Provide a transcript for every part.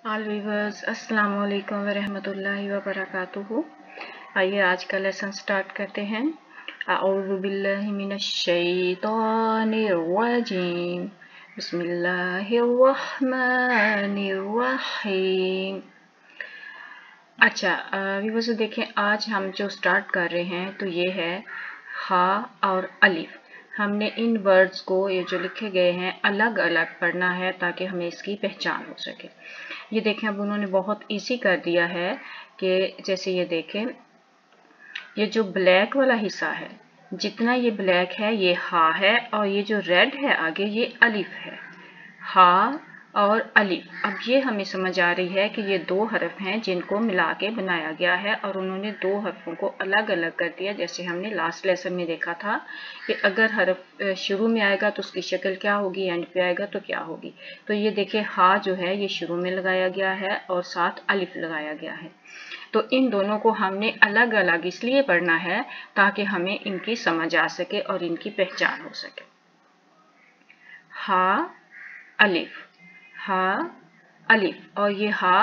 All viewers अस्सलाम वालेकुम व रहमतुल्लाहि व बरकातुहू। आइए आज का लेसन स्टार्ट करते हैं। अऊज़ु बिल्लाहि मिनश शैतानिर रजीम बिस्मिल्लाहिर रहमानिर रहीम। अच्छा व्यूअर्स देखें, आज हम जो स्टार्ट कर रहे हैं तो ये है हा और अलिफ। हमने इन वर्ड्स को ये जो लिखे गए हैं अलग अलग पढ़ना है ताकि हमें इसकी पहचान हो सके। ये देखें, अब उन्होंने बहुत इजी कर दिया है कि जैसे ये देखें, ये जो ब्लैक वाला हिस्सा है, जितना ये ब्लैक है ये हा है और ये जो रेड है आगे ये अलिफ है। हा और अलिफ। अब ये हमें समझ आ रही है कि ये दो हरफ हैं जिनको मिला के बनाया गया है और उन्होंने दो हरफों को अलग अलग कर दिया। जैसे हमने लास्ट लेसन में देखा था कि अगर हरफ शुरू में आएगा तो उसकी शक्ल क्या होगी, एंड पे आएगा तो क्या होगी। तो ये देखिए, हा जो है ये शुरू में लगाया गया है और साथ अलिफ लगाया गया है। तो इन दोनों को हमने अलग अलग इसलिए पढ़ना है ताकि हमें इनकी समझ आ सके और इनकी पहचान हो सके। हा अलिफ, हा अलिफ। और ये हा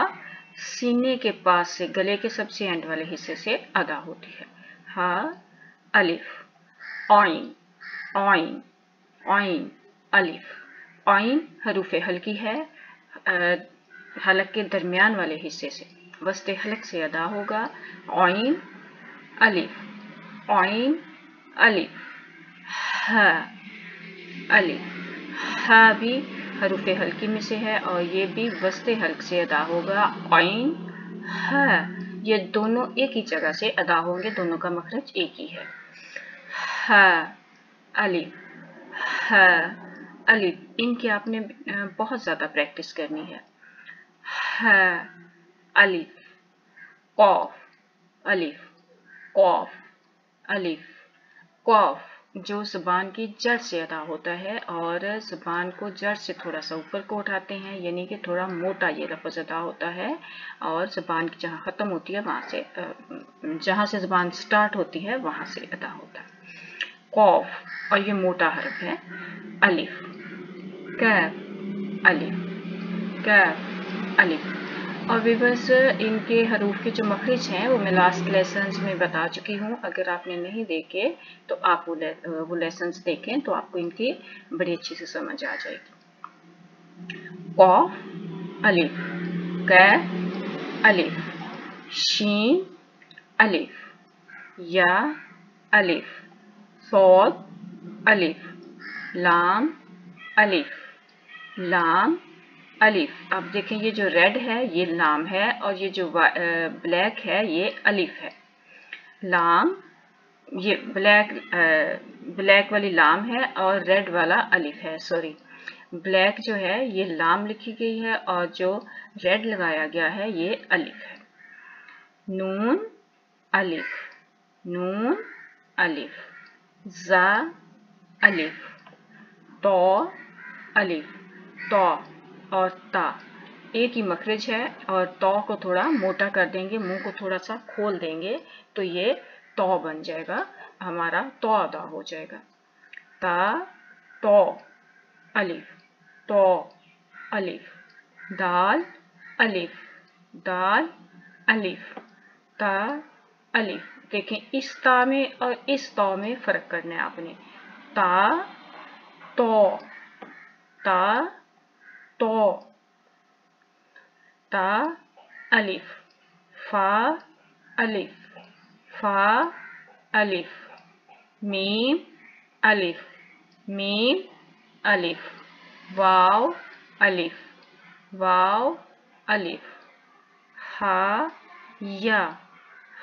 सीने के पास से, गले के सबसे एंड वाले हिस्से से अदा होती है। हा अलिफ। ऑइन, ऑइन, ऑइन, अलिफ। ऑइन हरूफ हल्की है, हलक के दरमियान वाले हिस्से से, वस्ते हलक से अदा होगा। ऑइन अलिफ, ऑइन अलिफ। हा अलिफ। हा भी हरूफ हल्की में से है और ये भी वस्ते हल्क से अदा होगा। ऑइन हा, ये दोनों एक ही जगह से अदा होंगे, दोनों का मखरज एक ही है। हा अलिफ, हा अलिफ। इनकी आपने बहुत ज्यादा प्रैक्टिस करनी है। हा अलिफ, कॉफ अलिफ, कॉफ अलिफ, कॉफ जो ज़बान की जड़ से अदा होता है और ज़बान को जड़ से थोड़ा सा ऊपर को उठाते हैं, यानी कि थोड़ा मोटा ये लफ्ज़ अदा होता है और ज़बान की जहाँ ख़त्म होती है वहाँ से, जहाँ से ज़बान स्टार्ट होती है वहाँ से अदा होता है कॉफ। और ये मोटा हर्फ है। अलिफ, कैफ अलिफ, कैफ अलिफ। और व्यूअर्स, इनके हरूफ के जो मखरज हैं वो मैं लास्ट लेसन्स में बता चुकी हूँ। अगर आपने नहीं देखे तो आप वो लेसन्स देखें तो आपको इनकी बड़ी अच्छी से समझ आ जाएगी। कॉफ अलिफ, कैफ अलिफ, शीन अलिफ, या अलिफ, सौद अलिफ, लाम अलिफ, लाम अलिफ। अब देखें, ये जो रेड है ये लाम है और ये जो ब्लैक है ये अलिफ है। लाम, ये ब्लैक वाली लाम है और रेड वाला अलिफ है। सॉरी, ब्लैक जो है ये लाम लिखी गई है और जो रेड लगाया गया है ये अलिफ है। नून अलिफ, नून अलिफ, जा अलिफ, तो अलिफ, तो और ता एक ही मखरज है और तो को थोड़ा मोटा कर देंगे, मुंह को थोड़ा सा खोल देंगे तो ये तो बन जाएगा, हमारा तो अदा हो जाएगा। ता तो अलिफ, तो अलिफ, दाल अलिफ, दाल अलिफ, ता अलिफ। देखें, इस ता में और इस तो में फर्क करना है आपने। ता तो, ता तो, ता अलिफ, फा अलिफ, फा अलिफ, मीम अलिफ, मीम अलिफ, वाव अलिफ, वाव अलिफ, हा या,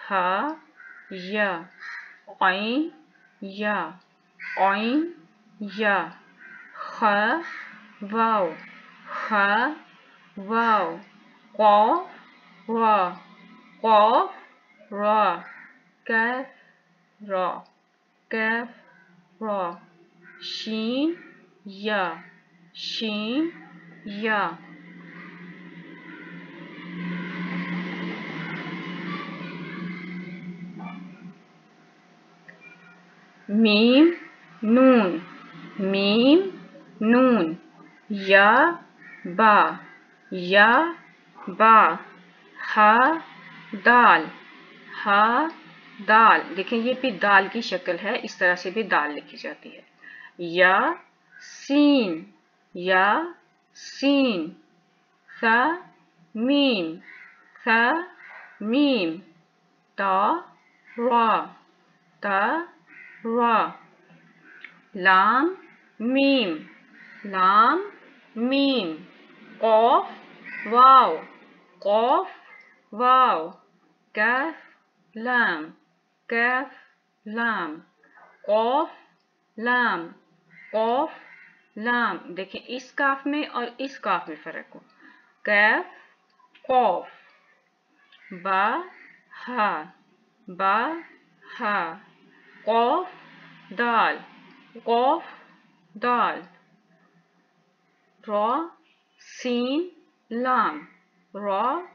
हा या, ऑइन या, ऑइन या, खा वाव, खा वाव, कॉफ रा, कॉफ रा, कैफ रा, कैफ रा, शीन या, शीन या। मीम नून, मीम नून, या बा, या बा, हा दाल, हा दाल। देखें ये भी दाल की शक्ल है, इस तरह से भी दाल लिखी जाती है। या सीन, या सीन, सा मीम, सा मीम, ता रा, ता रा, लाम मीम, लाम मीम, कॉफ वाव, कॉफ वाव, कैफ लाम, कैफ लाम, कॉफ लाम, कॉफ लाम। देखिए इस काफ में और इस काफ में फर्क हो। कैफ कॉफ, बा हा, बा हा, कॉफ दाल, कॉफ दाल, रॉ सीन लाम, रॉ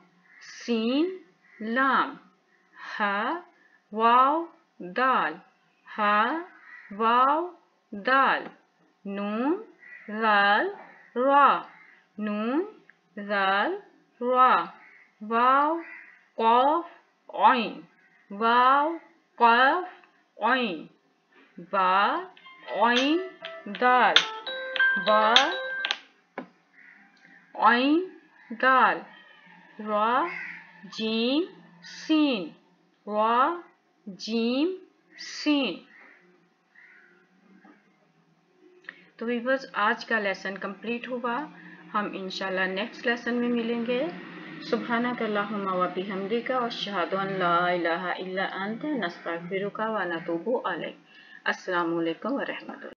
सीन लाम, हा वाव दाल, हा वाव दाल, नून लाल रा, नून लाल रा, वाव कॉफ ऑइन, वाव कॉफ ऑइन, बा ऑइन दाल, बा ऑइन दाल, रा जीम सीन, रा जीम सीन। तो व्यूअर्स आज का लेसन कंप्लीट हुआ। हम इंशाल्लाह नेक्स्ट लेसन में मिलेंगे। सुब्हानक अल्लाहुम्मा व बिहम्दिका अशहदु अन ला इलाहा इल्ला अंता नस्तगफिरुका व नतूबु अलैक। अस्सलामु अलैकुम व रहमतुल्लाह।